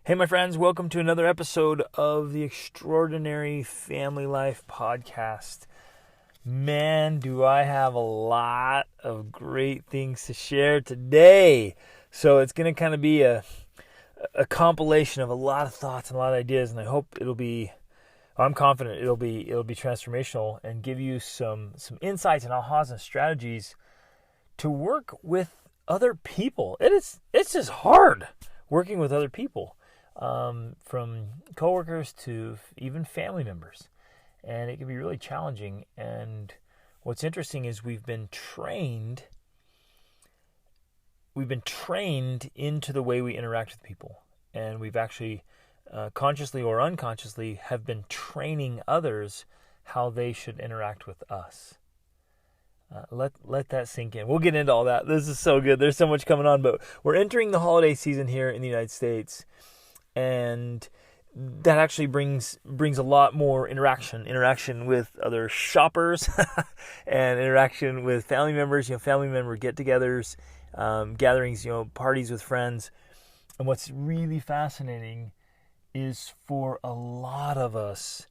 Hey, my friends, welcome to another episode of the Extraordinary Family Life Podcast. Man, do I have a lot of great things to share today. So it's going to kind of be a compilation of a lot of thoughts and a lot of ideas, and I hope I'm confident it'll be transformational and give you some insights and ahas and strategies to work with other people. It's just hard working with other people. From coworkers to even family members, and it can be really challenging. And what's interesting is we've been trained into the way we interact with people, and we've actually consciously or unconsciously have been training others how they should interact with us. Let that sink in. We'll get into all that. This is so good. There's so much coming on, but we're entering the holiday season here in the United States. And that actually brings a lot more interaction with other shoppers and interaction with family members, family member get-togethers, gatherings, parties with friends. And what's really fascinating is for a lot of us,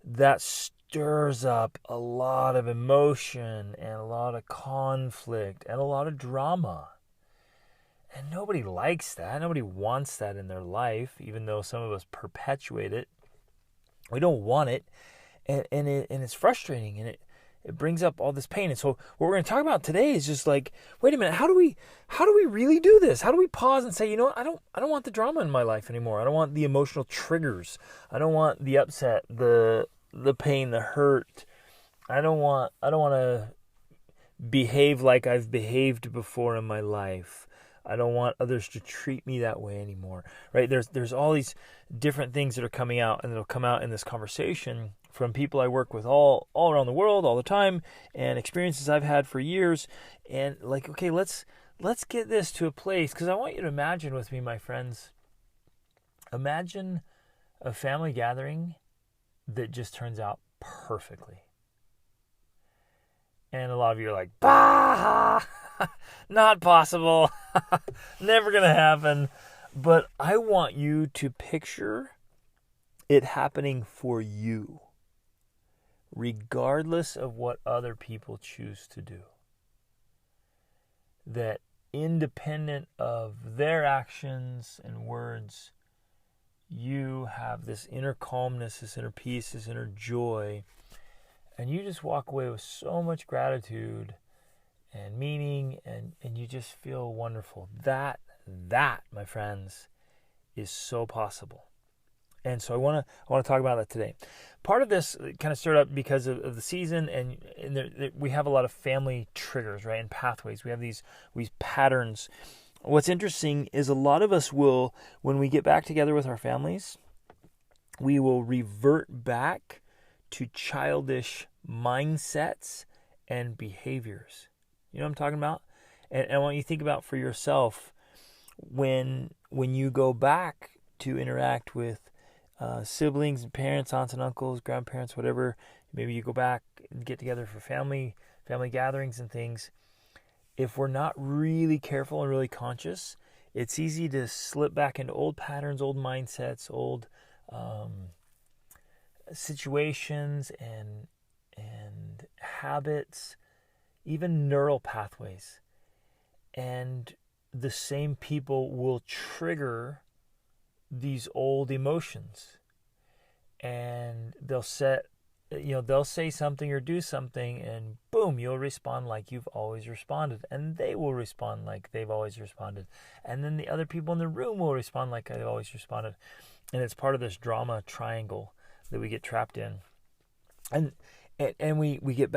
that stirs up a lot of emotion and a lot of conflict and a lot of drama. And nobody likes that. Nobody wants that in their life, even though some of us perpetuate it. We don't want it, and it's frustrating, and it brings up all this pain. And so what we're going to talk about today is just like, wait a minute, how do we really do this? How do we pause and say, you know what, I don't want the drama in my life anymore. I don't want the emotional triggers. I don't want the upset, the pain, the hurt. I don't want to behave like I've behaved before in my life. I don't want others to treat me that way anymore, right? There's all these different things that are coming out, and that'll come out in this conversation from people I work with all around the world, all the time, and experiences I've had for years. And like, okay, let's get this to a place, because I want you to imagine with me, my friends. Imagine a family gathering that just turns out perfectly. And a lot of you are like, bah! Not possible. Never going to happen. But I want you to picture it happening for you, regardless of what other people choose to do. That independent of their actions and words, you have this inner calmness, this inner peace, this inner joy, and you just walk away with so much gratitude and meaning, and you just feel wonderful. That, my friends, is so possible. And so I want to talk about that today. Part of this kind of stirred up because of the season, and we have a lot of family triggers, right, and pathways. We have these patterns. What's interesting is a lot of us will, when we get back together with our families, we will revert back to childish mindsets and behaviors. You know what I'm talking about? And I want you to think about for yourself when you go back to interact with siblings and parents, aunts and uncles, grandparents, whatever. Maybe you go back and get together for family gatherings and things. If we're not really careful and really conscious, it's easy to slip back into old patterns, old mindsets, old situations and habits, even neural pathways. And the same people will trigger these old emotions, and they'll say something or do something, and boom, you'll respond like you've always responded, and they will respond like they've always responded, and then the other people in the room will respond like they've always responded. And it's part of this drama triangle that we get trapped in. And we revert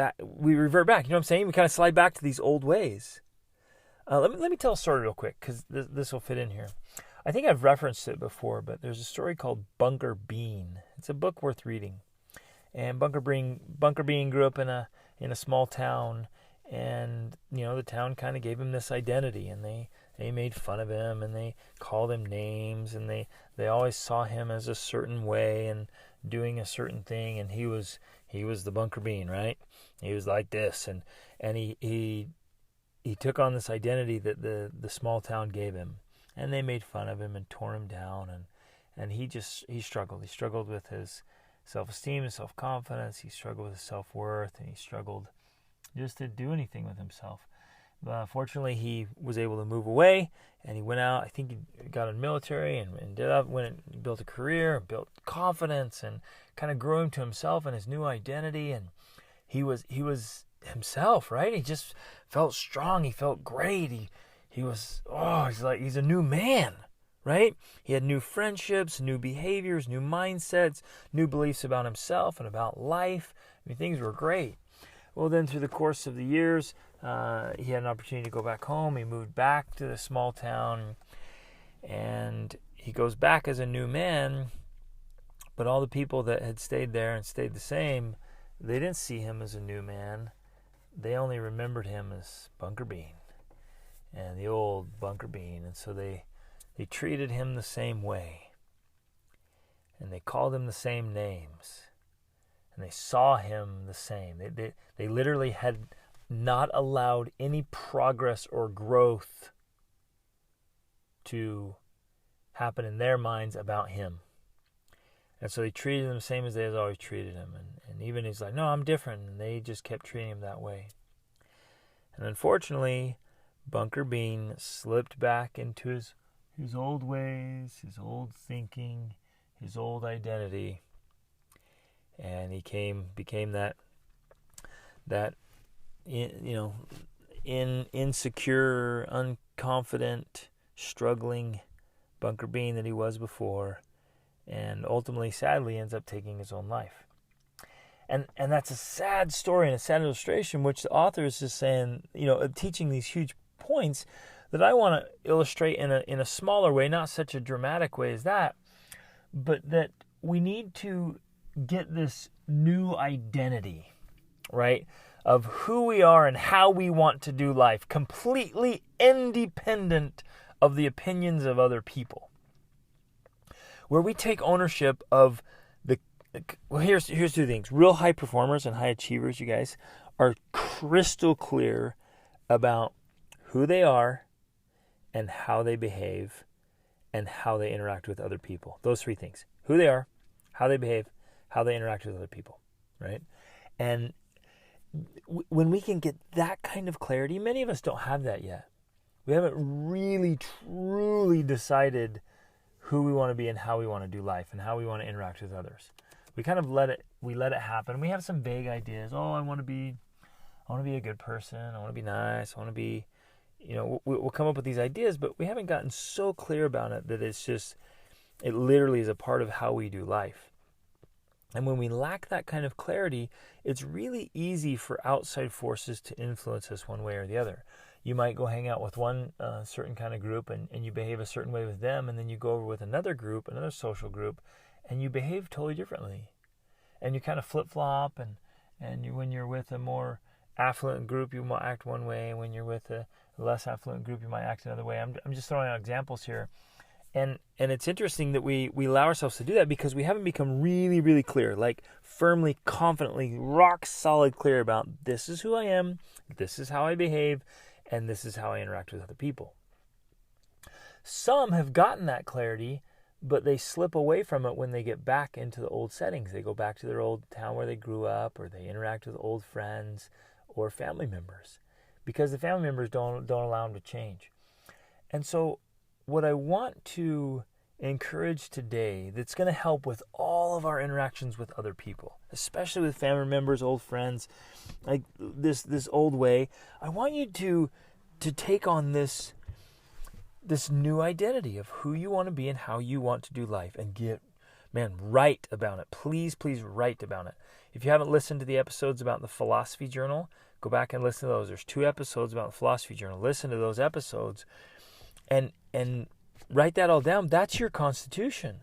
back. You know what I'm saying? We kind of slide back to these old ways. Let me tell a story real quick, because this will fit in here. I think I've referenced it before, but there's a story called Bunker Bean. It's a book worth reading. And Bunker Bean grew up in a small town, and the town kind of gave him this identity, and they made fun of him, and they called him names, and they always saw him as a certain way and doing a certain thing, and he was the Bunker Bean, right? He was like this, and he took on this identity that the small town gave him, and they made fun of him and tore him down, And he struggled. He struggled with his self-esteem and self-confidence. He struggled with his self-worth, and he struggled just to do anything with himself. Fortunately, he was able to move away, and he went out. I think he got in the military and built a career, built confidence, and kind of grew into himself and his new identity. And he was himself, right? He just felt strong. He felt great. He's a new man, right? He had new friendships, new behaviors, new mindsets, new beliefs about himself and about life. I mean, things were great. Well, then through the course of the years, he had an opportunity to go back home. He moved back to the small town, and he goes back as a new man, but all the people that had stayed there and stayed the same, they didn't see him as a new man. They only remembered him as Bunker Bean, and the old Bunker Bean. And so they treated him the same way, and they called him the same names, and they saw him the same. They literally had not allowed any progress or growth to happen in their minds about him. And so they treated him the same as they had always treated him. And even he's like, no, I'm different. And they just kept treating him that way. And unfortunately, Bunker Bean slipped back into his old ways, his old thinking, his old identity. And he became that insecure, unconfident, struggling Bunker Bean that he was before, and ultimately, sadly, ends up taking his own life. And that's a sad story and a sad illustration, which the author is just saying, teaching these huge points that I want to illustrate in a smaller way, not such a dramatic way as that, but that we need to get this new identity, right, of who we are and how we want to do life, completely independent of the opinions of other people. Where we take ownership of here's two things. Real high performers and high achievers, you guys, are crystal clear about who they are and how they behave and how they interact with other people. Those three things. Who they are, how they behave, how they interact with other people, right? And when we can get that kind of clarity, many of us don't have that yet. We haven't really, truly decided who we want to be and how we want to do life and how we want to interact with others. We kind of let it happen. We have some vague ideas. Oh, I want to be a good person. I want to be nice. I want to be, we'll come up with these ideas, but we haven't gotten so clear about it that it literally is a part of how we do life. And when we lack that kind of clarity, it's really easy for outside forces to influence us one way or the other. You might go hang out with one certain kind of group and you behave a certain way with them, and then you go over with another group, another social group, and you behave totally differently. And you kind of flip-flop, and when you're with a more affluent group, you might act one way, and when you're with a less affluent group, you might act another way. I'm just throwing out examples here. And it's interesting that we allow ourselves to do that because we haven't become really, really clear, like firmly, confidently, rock solid clear about this is who I am, this is how I behave, and this is how I interact with other people. Some have gotten that clarity, but they slip away from it when they get back into the old settings. They go back to their old town where they grew up, or they interact with old friends or family members because the family members don't allow them to change. And so what I want to encourage today that's going to help with all of our interactions with other people, especially with family members, old friends, like this old way, I want you to take on this new identity of who you want to be and how you want to do life and get, write about it. Please write about it. If you haven't listened to the episodes about the philosophy journal, go back and listen to those. There's 2 episodes about the philosophy journal. Listen to those episodes and write that all down. That's your constitution.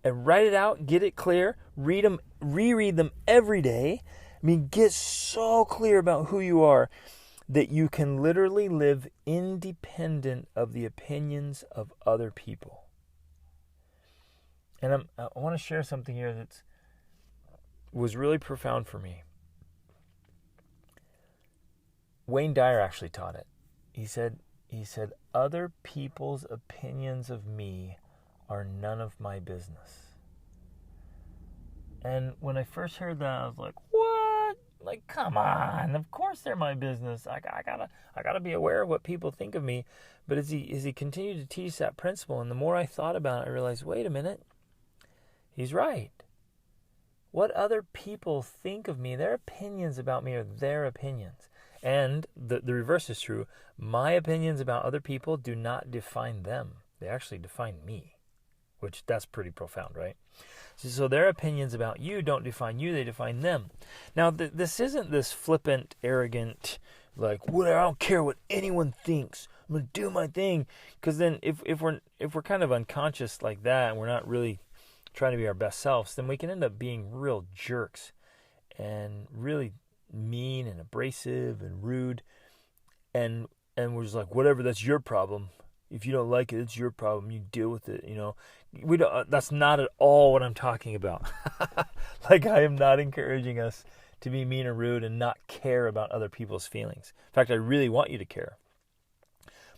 And write it out, get it clear, read them, reread them every day. Get so clear about who you are that you can literally live independent of the opinions of other people. And I want to share something here that was really profound for me. Wayne Dyer actually taught it. He said, other people's opinions of me are none of my business. And when I first heard that, I was like, what? Like, come on. Of course they're my business. I gotta be aware of what people think of me. But as he continued to teach that principle, and the more I thought about it, I realized, wait a minute. He's right. What other people think of me, their opinions about me are their opinions. And the reverse is true. My opinions about other people do not define them. They actually define me, which that's pretty profound, right? So their opinions about you don't define you, they define them. Now, this isn't this flippant, arrogant, like, I don't care what anyone thinks. I'm going to do my thing. Because then if we're kind of unconscious like that, and we're not really trying to be our best selves, then we can end up being real jerks and really mean and abrasive and rude. And we're just like, whatever, that's your problem. If you don't like it, it's your problem. You deal with it, We don't. That's not at all what I'm talking about. Like, I am not encouraging us to be mean or rude and not care about other people's feelings. In fact, I really want you to care.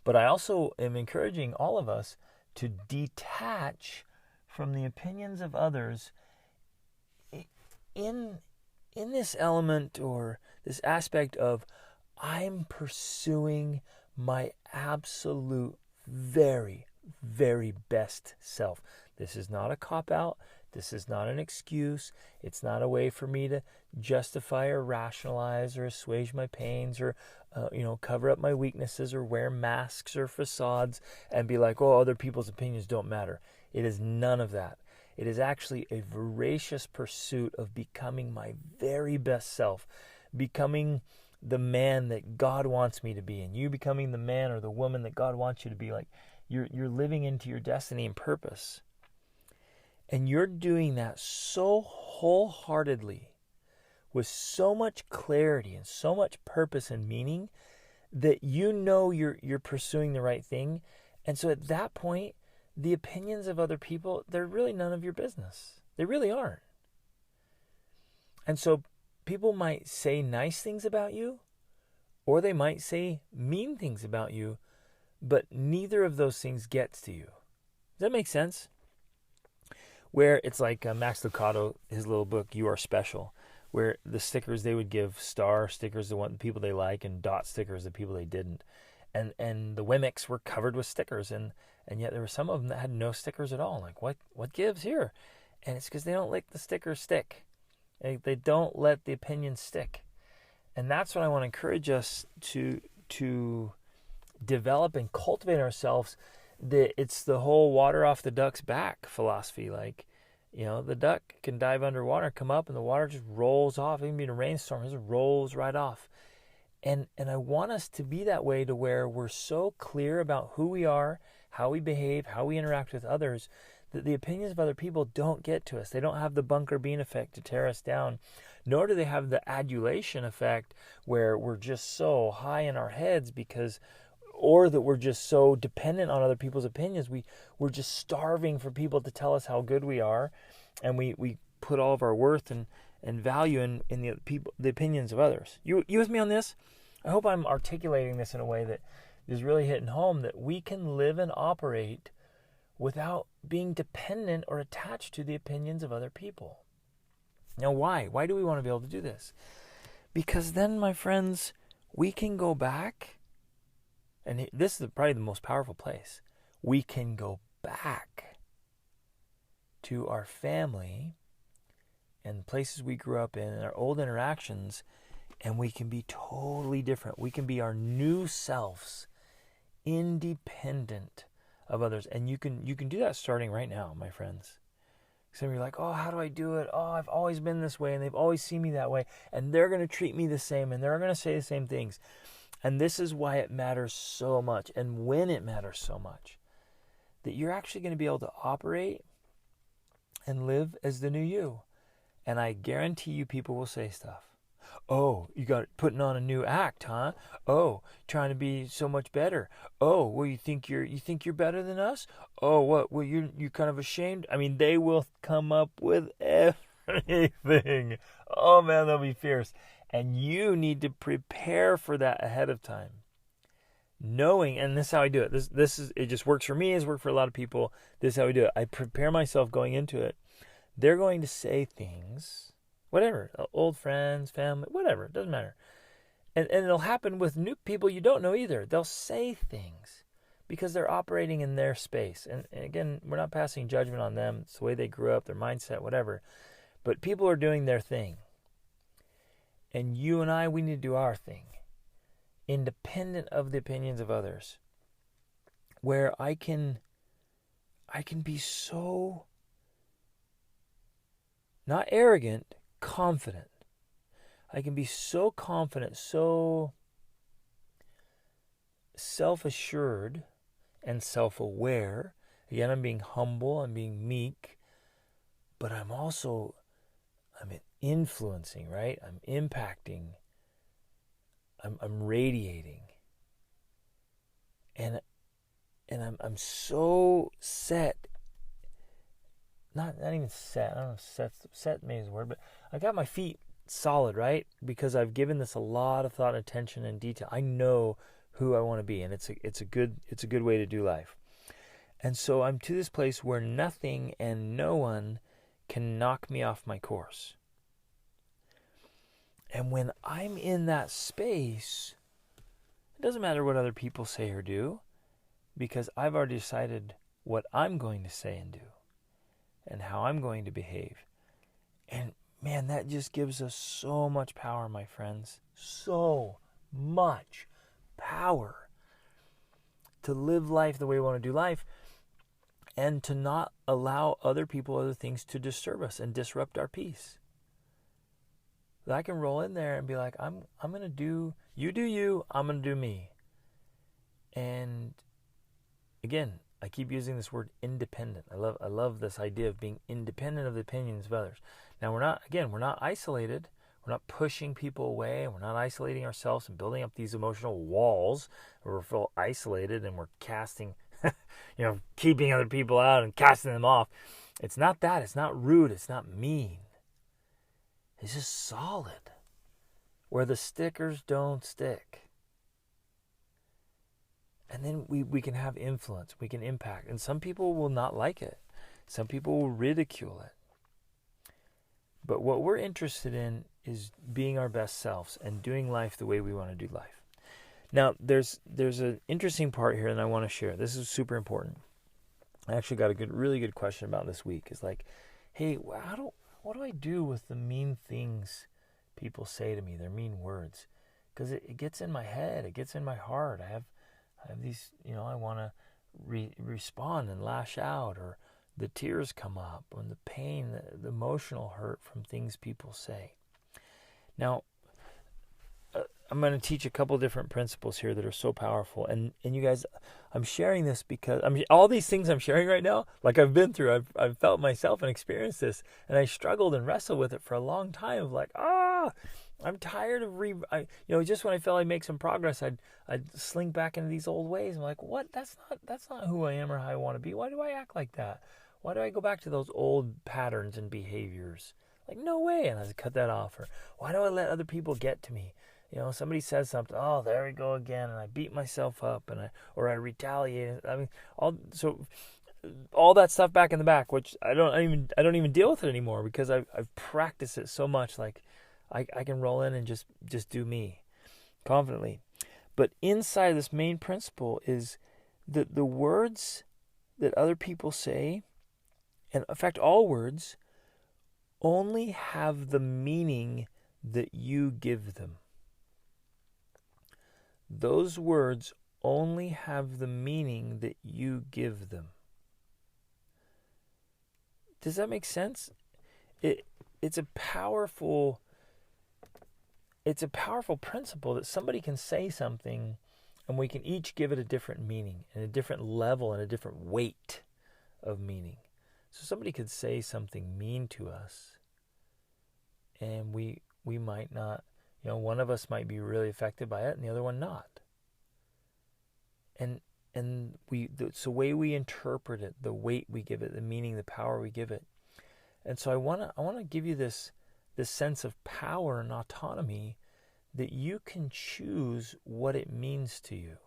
But I also am encouraging all of us to detach from the opinions of others in this element or this aspect of I'm pursuing my absolute very, very best self. This is not a cop-out. This is not an excuse. It's not a way for me to justify or rationalize or assuage my pains or, cover up my weaknesses or wear masks or facades and be like, oh, other people's opinions don't matter. It is none of that. It is actually a voracious pursuit of becoming my very best self, becoming the man that God wants me to be, and you becoming the man or the woman that God wants you to be. Like, you're living into your destiny and purpose. And you're doing that so wholeheartedly, with so much clarity and so much purpose and meaning, that you're pursuing the right thing. And so at that point, the opinions of other people, they're really none of your business. They really aren't. And so people might say nice things about you, or they might say mean things about you, but neither of those things gets to you. Does that make sense? Where it's like Max Lucado, his little book, You Are Special, where the stickers they would give, star stickers, the people they like, and dot stickers, the people they didn't. And the Wemmicks were covered with stickers, and yet there were some of them that had no stickers at all. Like, what gives here? And it's because they don't let the stickers stick. They don't let the opinion stick. And that's what I want to encourage us to develop and cultivate ourselves. It's the whole water off the duck's back philosophy. Like, the duck can dive underwater, come up, and the water just rolls off. Even in a rainstorm, it just rolls right off. And I want us to be that way, to where we're so clear about who we are, how we behave, how we interact with others, that the opinions of other people don't get to us. They don't have the bunker bean effect to tear us down, nor do they have the adulation effect where we're just so high in our heads or that we're just so dependent on other people's opinions. We're just starving for people to tell us how good we are, and we put all of our worth and value in the opinions of others. You with me on this? I hope I'm articulating this in a way that is really hitting home, that we can live and operate without being dependent or attached to the opinions of other people. Now, why? Why do we want to be able to do this? Because then, my friends, we can go back, and this is probably the most powerful place. We can go back to our family and places we grew up in and our old interactions, and we can be totally different. We can be our new selves, independent of others. And you can do that starting right now, my friends. Some of you are like, oh, how do I do it? Oh, I've always been this way, and they've always seen me that way, and they're going to treat me the same, and they're going to say the same things. And this is why it matters so much, and when it matters so much, that you're actually going to be able to operate and live as the new you. And I guarantee you people will say stuff. Oh, you got putting on a new act, huh? Oh, trying to be so much better. Oh, well, you think you're better than us? Oh, what? Well, you're kind of ashamed. I mean, they will come up with everything. Oh man, they'll be fierce. And you need to prepare for that ahead of time. knowing, and this is how I do it. This is, it just works for me. It's worked for a lot of people. This is how we do it. I prepare myself going into it. They're going to say things, whatever, old friends, family, whatever, it doesn't matter. And it'll happen with new people you don't know either. They'll say things because they're operating in their space. And again, we're not passing judgment on them. It's the way they grew up, their mindset, whatever. But people are doing their thing. And you and I, we need to do our thing, independent of the opinions of others, where I can be so, not arrogant, confident. I can be so confident, so self-assured and self-aware. Again, I'm being humble, I'm being meek, but I'm influencing, right? I'm impacting, I'm radiating. And I'm so set, not even set, I don't know if set maybe is the word, but I got my feet solid, right? Because I've given this a lot of thought, attention, and detail. I know who I want to be, and it's a good way to do life. And so I'm to this place where nothing and no one can knock me off my course. And when I'm in that space, it doesn't matter what other people say or do, because I've already decided what I'm going to say and do and how I'm going to behave. And man, that just gives us so much power, my friends. So much power to live life the way we want to do life and to not allow other people, other things to disturb us and disrupt our peace. That I can roll in there and be like, I'm going to do, you do you, I'm going to do me. And again, I keep using this word independent. I love this idea of being independent of the opinions of others. Now, we're not isolated. We're not pushing people away. We're not isolating ourselves and building up these emotional walls where we feel isolated and we're casting, keeping other people out and casting them off. It's not that. It's not rude. It's not mean. It's just solid, where the stickers don't stick. And then we can have influence. We can impact. And some people will not like it. Some people will ridicule it. But what we're interested in is being our best selves and doing life the way we want to do life. Now, there's an interesting part here that I want to share. This is super important. I actually got a really good question about this week. It's like, hey, what do I do with the mean things people say to me? Their mean words, because it gets in my head. It gets in my heart. I have these, I want to respond and lash out, or the tears come up, and the pain, the emotional hurt from things people say. Now, I'm going to teach a couple different principles here that are so powerful. And you guys, I'm sharing this because all these things I'm sharing right now, like I've been through, I've felt myself and experienced this, and I struggled and wrestled with it for a long time of like, I'm tired of just when I felt I make some progress, I'd slink back into these old ways. I'm like, what? That's not who I am or how I want to be. Why do I act like that? Why do I go back to those old patterns and behaviors? Like, no way. And I cut that off. Or why do I let other people get to me? Somebody says something, oh, there we go again, and I beat myself up, or I retaliate. I mean, all that stuff back in the back, which I don't even deal with it anymore because I've practiced it so much. Like, I can roll in and just do me confidently. But inside this main principle is that the words that other people say, and in fact all words, only have the meaning that you give them. Those words only have the meaning that you give them. Does that make sense? It's a powerful principle that somebody can say something and we can each give it a different meaning and a different level and a different weight of meaning. So somebody could say something mean to us and we might not, one of us might be really affected by it and the other one not. And it's the way we interpret it, the weight we give it, the meaning, the power we give it. And so I want to give you this sense of power and autonomy that you can choose what it means to you.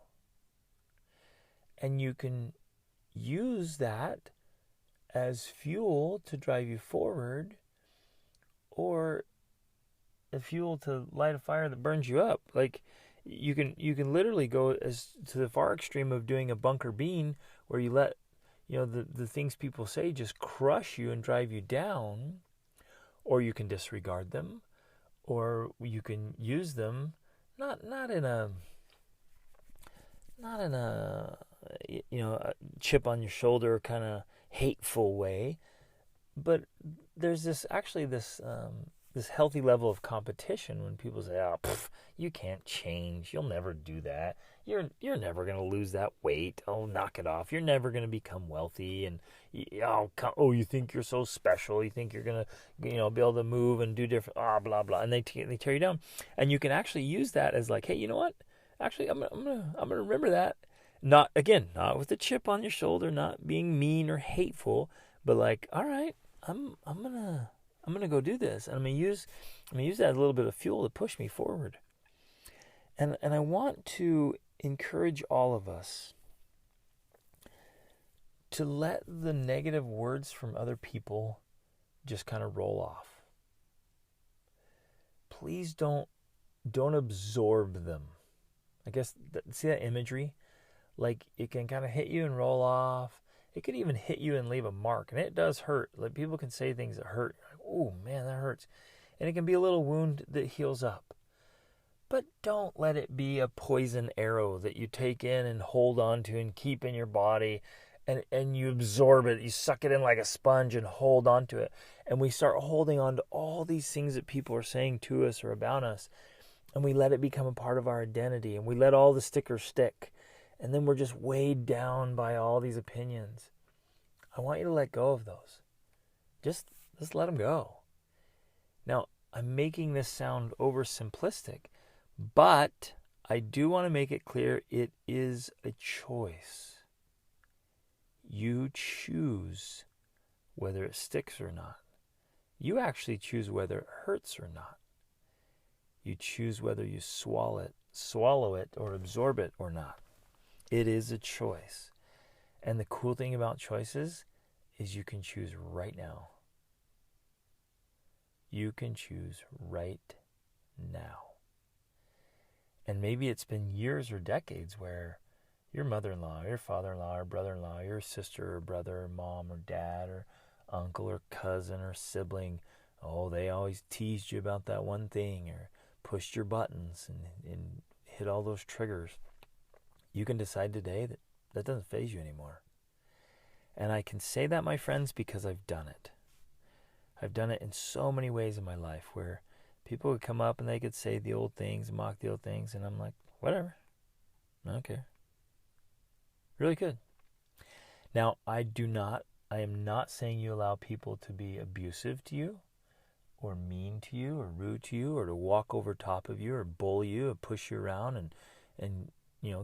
And you can use that as fuel to drive you forward, or a fuel to light a fire that burns you up. Like, you can literally go as to the far extreme of doing a bunker bean, where you let the things people say just crush you and drive you down, or you can disregard them, or you can use them not in a a chip on your shoulder kind of hateful way, but there's this healthy level of competition when people say, "Oh, you can't change. You'll never do that. You're never going to lose that weight. Oh, knock it off. You're never going to become wealthy. And you think you're so special. You think you're going to be able to move and do different blah blah." And they tear you down. And you can actually use that as like, "Hey, you know what? Actually, I'm gonna remember that. Not with a chip on your shoulder, not being mean or hateful, but like, all right, I'm gonna go do this, and I'm gonna use that as a little bit of fuel to push me forward." And I want to encourage all of us to let the negative words from other people just kind of roll off. Please don't absorb them. I guess, see that imagery? Like, it can kind of hit you and roll off. It could even hit you and leave a mark, and it does hurt. Like, people can say things that hurt. Like, "Oh man, that hurts," and it can be a little wound that heals up. But don't let it be a poison arrow that you take in and hold on to and keep in your body, and you absorb it. You suck it in like a sponge and hold on to it. And we start holding on to all these things that people are saying to us or about us, and we let it become a part of our identity, and we let all the stickers stick. And then we're just weighed down by all these opinions. I want you to let go of those. Just let them go. Now, I'm making this sound oversimplistic, but I do want to make it clear it is a choice. You choose whether it sticks or not. You actually choose whether it hurts or not. You choose whether you swallow it or absorb it or not. It is a choice. And the cool thing about choices is you can choose right now. You can choose right now. And maybe it's been years or decades where your mother-in-law, your father-in-law, or brother-in-law, your sister or brother or mom or dad or uncle or cousin or sibling, they always teased you about that one thing or pushed your buttons and hit all those triggers. You can decide today that doesn't faze you anymore. And I can say that, my friends, because I've done it. I've done it in so many ways in my life where people would come up and they could say the old things, mock the old things, and I'm like, whatever. I don't care. Really could. Now, I am not saying you allow people to be abusive to you or mean to you or rude to you or to walk over top of you or bully you or push you around and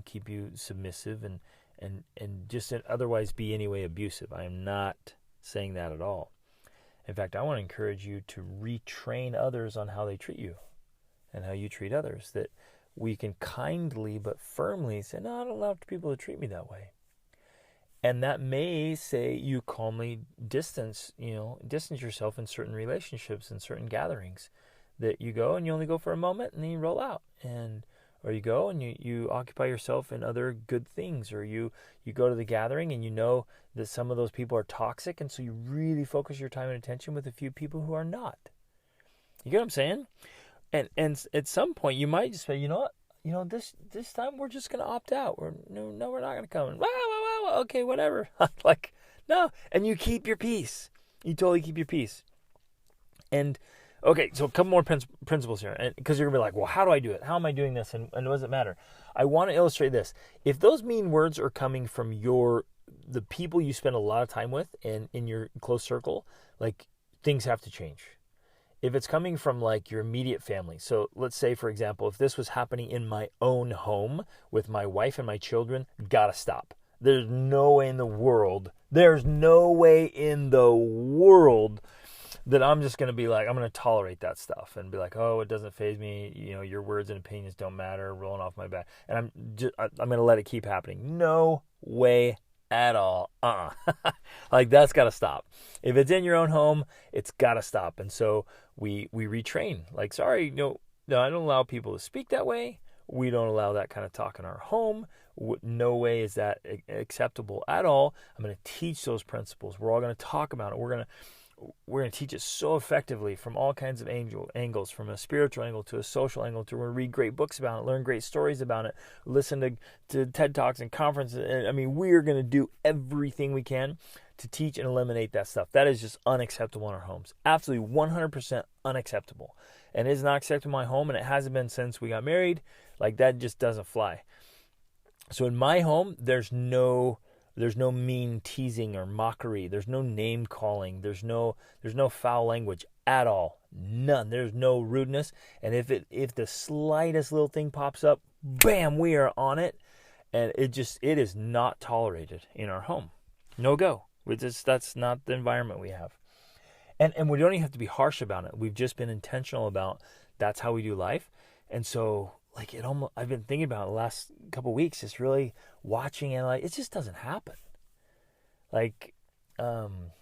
keep you submissive and just otherwise be anyway abusive. I am not saying that at all. In fact, I want to encourage you to retrain others on how they treat you and how you treat others. That we can kindly but firmly say, "No, I don't allow people to treat me that way." And that may say you calmly distance yourself in certain relationships and certain gatherings. That you go and you only go for a moment and then you roll out. Or you go and you occupy yourself in other good things, or you go to the gathering and you know that some of those people are toxic, and so you really focus your time and attention with a few people who are not. You get what I'm saying? And at some point you might just say, you know what, this time we're just going to opt out. We're not going to come. Wow, okay, whatever. Like, no, and you keep your peace. You totally keep your peace. And okay, so a couple more principles here, and because you're going to be like, well, how do I do it? How am I doing this? And does it matter? I want to illustrate this. If those mean words are coming from the people you spend a lot of time with and in your close circle, like, things have to change. If it's coming from like your immediate family, so let's say, for example, if this was happening in my own home with my wife and my children, gotta stop. There's no way in the world that I'm just going to be like, I'm going to tolerate that stuff and be like, oh, it doesn't faze me. Your words and opinions don't matter, rolling off my back. And I'm going to let it keep happening. No way at all. Like, that's got to stop. If it's in your own home, it's got to stop. And so we retrain. Like, sorry, no, I don't allow people to speak that way. We don't allow that kind of talk in our home. No way is that acceptable at all. I'm going to teach those principles. We're all going to talk about it. We're going to teach it so effectively from all kinds of angles, from a spiritual angle to a social angle, to read great books about it, learn great stories about it, listen to TED Talks and conferences. I mean, we're going to do everything we can to teach and eliminate that stuff. That is just unacceptable in our homes. Absolutely 100% unacceptable. And it is not acceptable in my home, and it hasn't been since we got married. Like, that just doesn't fly. So in my home, there's no mean teasing or mockery. There's no name calling. There's no foul language at all. None. There's no rudeness. And if the slightest little thing pops up, bam, we are on it. And it is not tolerated in our home. No go. That's not the environment we have. And we don't even have to be harsh about it. We've just been intentional about that's how we do life. And so, like, I've been thinking about it the last couple of weeks, just really watching it. Like, it just doesn't happen. Like, well,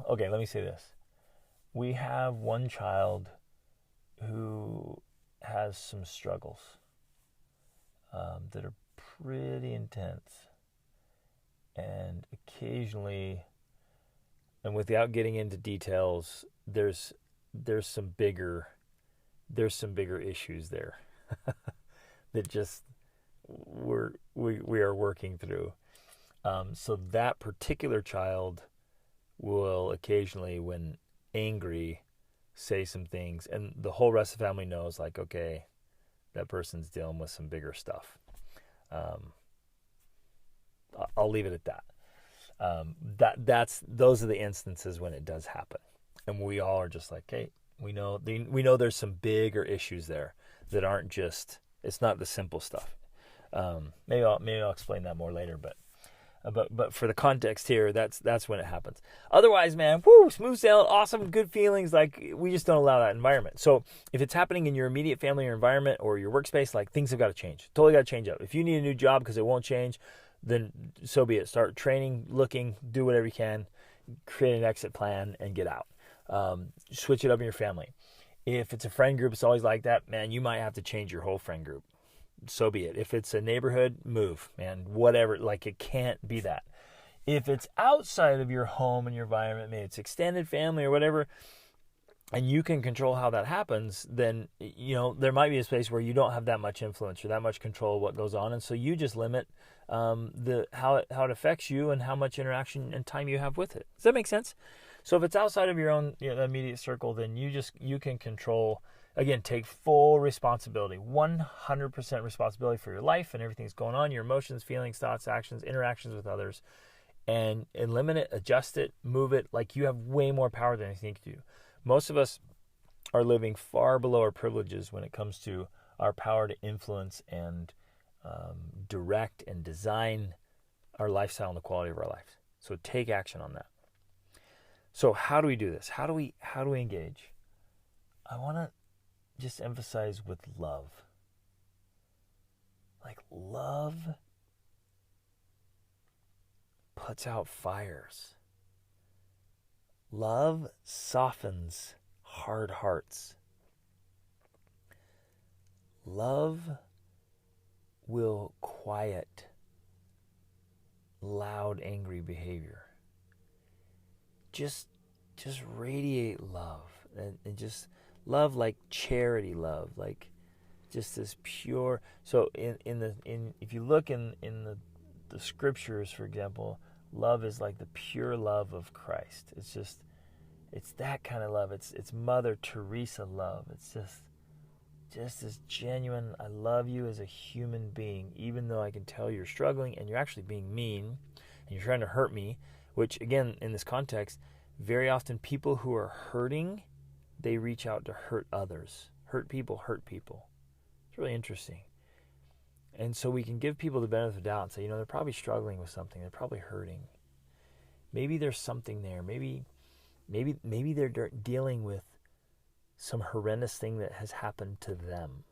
okay, let me say this. We have one child who has some struggles that are pretty intense. And occasionally, and without getting into details, there's some bigger issues there that just we are working through. So that particular child will occasionally, when angry, say some things, and the whole rest of the family knows, like, okay, that person's dealing with some bigger stuff. I'll leave it at that. Those are the instances when it does happen, and we all are just like, hey, we know there's some bigger issues there that aren't just, it's not the simple stuff. Maybe I'll explain that more later, but for the context here, that's when it happens. Otherwise, man, smooth sailing, awesome, good feelings. Like, we just don't allow that environment. So if it's happening in your immediate family or environment or your workspace, like, things have got to change. Totally got to change up. If you need a new job because it won't change, then so be it. Start training, looking, do whatever you can, create an exit plan, and get out. Switch it up in your family. If it's a friend group, it's always like that, man, you might have to change your whole friend group. So be it. If it's a neighborhood, move, man, whatever. Like, it can't be that. If it's outside of your home and your environment, maybe it's extended family or whatever, and you can control how that happens, then, there might be a space where you don't have that much influence or that much control of what goes on. And so you just limit how it affects you and how much interaction and time you have with it. Does that make sense? So if it's outside of your own immediate circle, then you can control, again, take full responsibility, 100% responsibility for your life and everything that's going on, your emotions, feelings, thoughts, actions, interactions with others, and limit it, adjust it, move it. Like, you have way more power than you think you do. Most of us are living far below our privileges when it comes to our power to influence and direct and design our lifestyle and the quality of our lives. So take action on that. So how do we do this? How do we engage? I want to just emphasize with love. Like, love puts out fires. Love softens hard hearts. Love will quiet loud, angry behavior. Just radiate love, and just love, like charity love, like just this pure. So if you look in the scriptures, for example, love is like the pure love of Christ. It's that kind of love. It's Mother Teresa love. It's just this genuine, I love you as a human being, even though I can tell you're struggling and you're actually being mean and you're trying to hurt me, which, again, in this context, very often people who are hurting, they reach out to hurt others. Hurt people. It's really interesting. And so we can give people the benefit of the doubt and say, they're probably struggling with something. They're probably hurting. Maybe there's something there. Maybe Maybe they're dealing with some horrendous thing that has happened to them.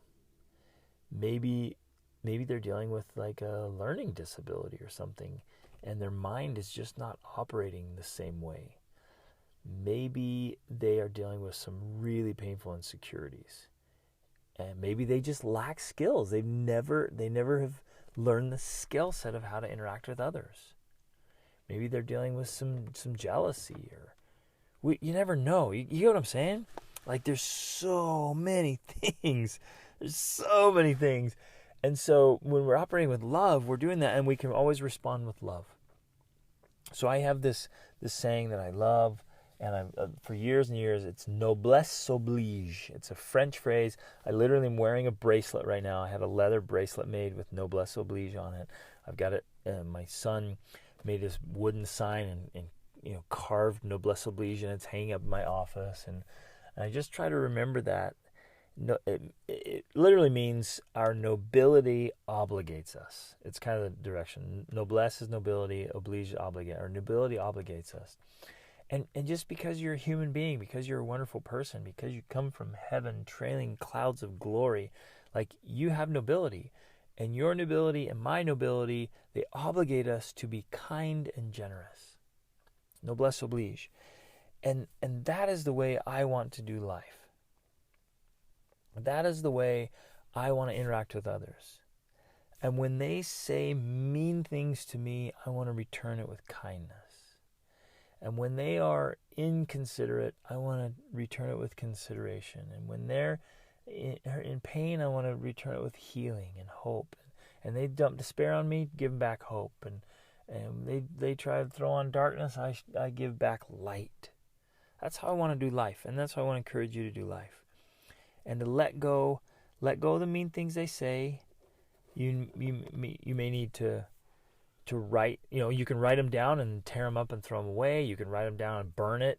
Maybe they're dealing with like a learning disability or something, and their mind is just not operating the same way. Maybe they are dealing with some really painful insecurities, and maybe they just lack skills. They never have learned the skill set of how to interact with others. Maybe they're dealing with some jealousy, or you never know. You get what I'm saying? Like, there's so many things. There's so many things. And so when we're operating with love, we're doing that, and we can always respond with love. So I have this saying that I love, and I've for years and years, it's noblesse oblige. It's a French phrase. I literally am wearing a bracelet right now. I have a leather bracelet made with noblesse oblige on it. I've got it. My son made this wooden sign and carved noblesse oblige, and it's hanging up in my office. And I just try to remember that. No, it literally means our nobility obligates us. It's kind of the direction. Noblesse is nobility, oblige obligate. Our nobility obligates us. And just because you're a human being, because you're a wonderful person, because you come from heaven trailing clouds of glory, like, you have nobility. And your nobility and my nobility, they obligate us to be kind and generous. Noblesse oblige. And that is the way I want to do life. That is the way I want to interact with others. And when they say mean things to me, I want to return it with kindness. And when they are inconsiderate, I want to return it with consideration. And when they're in pain, I want to return it with healing and hope. And they dump despair on me, give them back hope. And they try to throw on darkness, I give back light. That's how I want to do life. And that's how I want to encourage you to do life. And to let go of the mean things they say. You may need to write. You can write them down and tear them up and throw them away. You can write them down and burn it.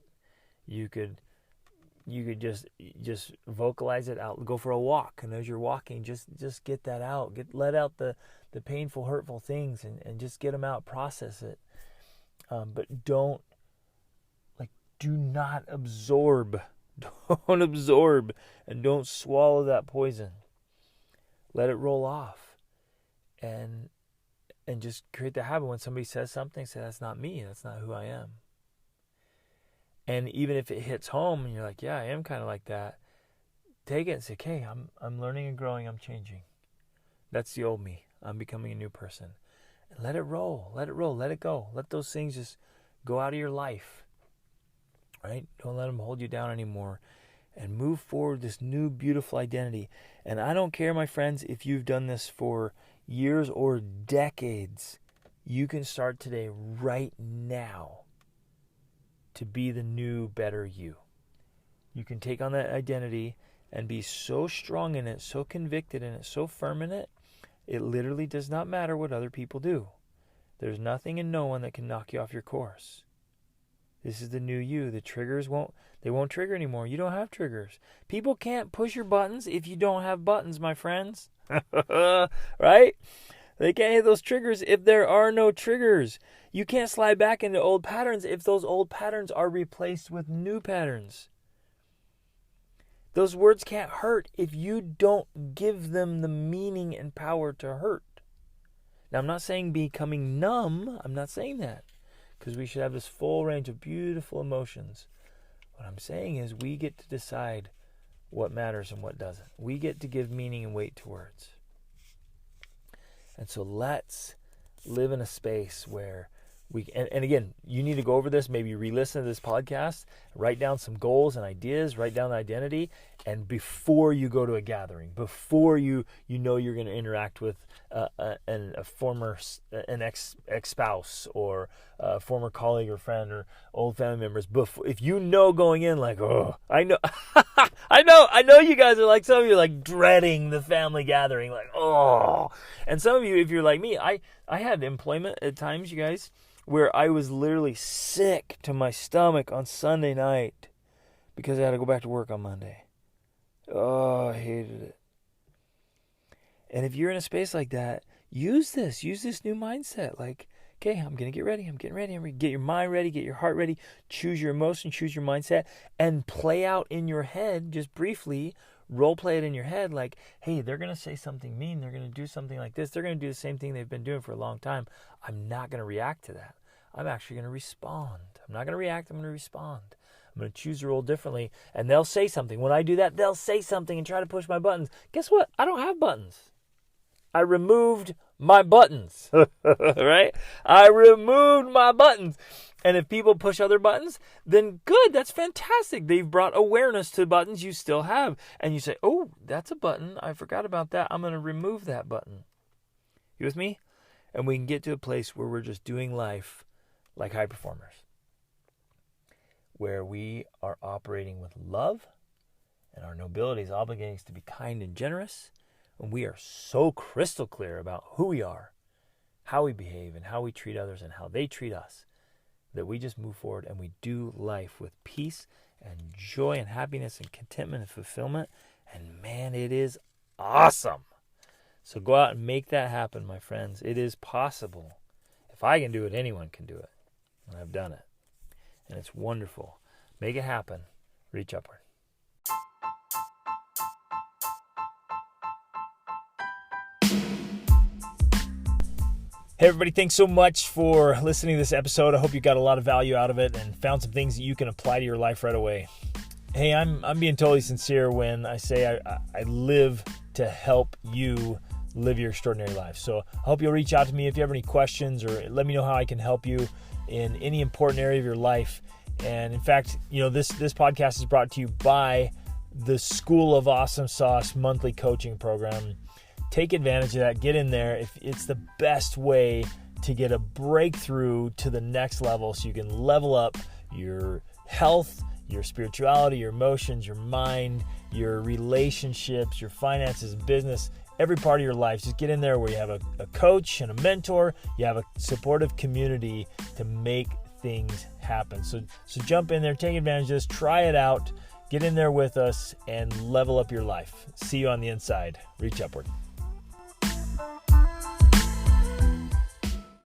You could just vocalize it out. Go for a walk, and as you're walking, just get that out. Let out the painful, hurtful things, and just get them out. Process it. But do not absorb. Don't absorb, and don't swallow that poison. Let it roll off, and just create the habit. When somebody says something, say, that's not me. That's not who I am. And even if it hits home, and you're like, yeah, I am kind of like that, take it and say, okay, I'm learning and growing. I'm changing. That's the old me. I'm becoming a new person. And let it roll. Let it roll. Let it go. Let those things just go out of your life. Right? Don't let them hold you down anymore, and move forward this new beautiful identity. And I don't care, my friends, if you've done this for years or decades. You can start today, right now, to be the new, better you. You can take on that identity and be so strong in it, so convicted in it, so firm in it, it literally does not matter what other people do. There's nothing and no one that can knock you off your course. This is the new you. The triggers won't trigger anymore. You don't have triggers. People can't push your buttons if you don't have buttons, my friends. Right? They can't hit those triggers if there are no triggers. You can't slide back into old patterns if those old patterns are replaced with new patterns. Those words can't hurt if you don't give them the meaning and power to hurt. Now, I'm not saying becoming numb. I'm not saying that. Because we should have this full range of beautiful emotions. What I'm saying is we get to decide what matters and what doesn't. We get to give meaning and weight to words. And so let's live in a space where and again, you need to go over this, maybe re-listen to this podcast, write down some goals and ideas, write down the identity, and before you go to a gathering, before you're going to interact with an ex-spouse or a former colleague or friend or old family members, if you know going in like, oh, I know, I know you guys are like, some of you are like dreading the family gathering, like, oh, and some of you, if you're like me, I had employment at times, you guys, where I was literally sick to my stomach on Sunday night because I had to go back to work on Monday. Oh, I hated it. And if you're in a space like that, use this new mindset. Like, Okay, I'm going to get ready. I'm getting ready. I'm going to get your mind ready, get your heart ready, choose your emotion, choose your mindset, and play out in your head, just briefly, role play it in your head like, hey, they're going to say something mean. They're going to do something like this. They're going to do the same thing they've been doing for a long time. I'm not going to react to that. I'm actually going to respond. I'm not going to react. I'm going to respond. I'm going to choose the role differently, and they'll say something. When I do that, they'll say something and try to push my buttons. Guess what? I don't have buttons. I removed my buttons, right? I removed my buttons. And if people push other buttons, then good, that's fantastic. They've brought awareness to buttons you still have. And you say, oh, that's a button. I forgot about that. I'm going to remove that button. You with me? And we can get to a place where we're just doing life like high performers, where we are operating with love, and our nobility is obligating us to be kind and generous, and we are so crystal clear about who we are, how we behave, and how we treat others, and how they treat us, that we just move forward and we do life with peace and joy and happiness and contentment and fulfillment. And man, it is awesome. So go out and make that happen, my friends. It is possible. If I can do it, anyone can do it. And I've done it. And it's wonderful. Make it happen. Reach upward. Hey everybody, thanks so much for listening to this episode. I hope you got a lot of value out of it and found some things that you can apply to your life right away. Hey, I'm being totally sincere when I say I live to help you live your extraordinary life. So I hope you'll reach out to me if you have any questions, or let me know how I can help you in any important area of your life. And in fact, this podcast is brought to you by the School of Awesome Sauce monthly coaching program. Take advantage of that. Get in there. If it's the best way to get a breakthrough to the next level, so you can level up your health, your spirituality, your emotions, your mind, your relationships, your finances, business, every part of your life. Just get in there where you have a coach and a mentor. You have a supportive community to make things happen. So jump in there, take advantage of this, try it out, get in there with us, and level up your life. See you on the inside. Reach upward.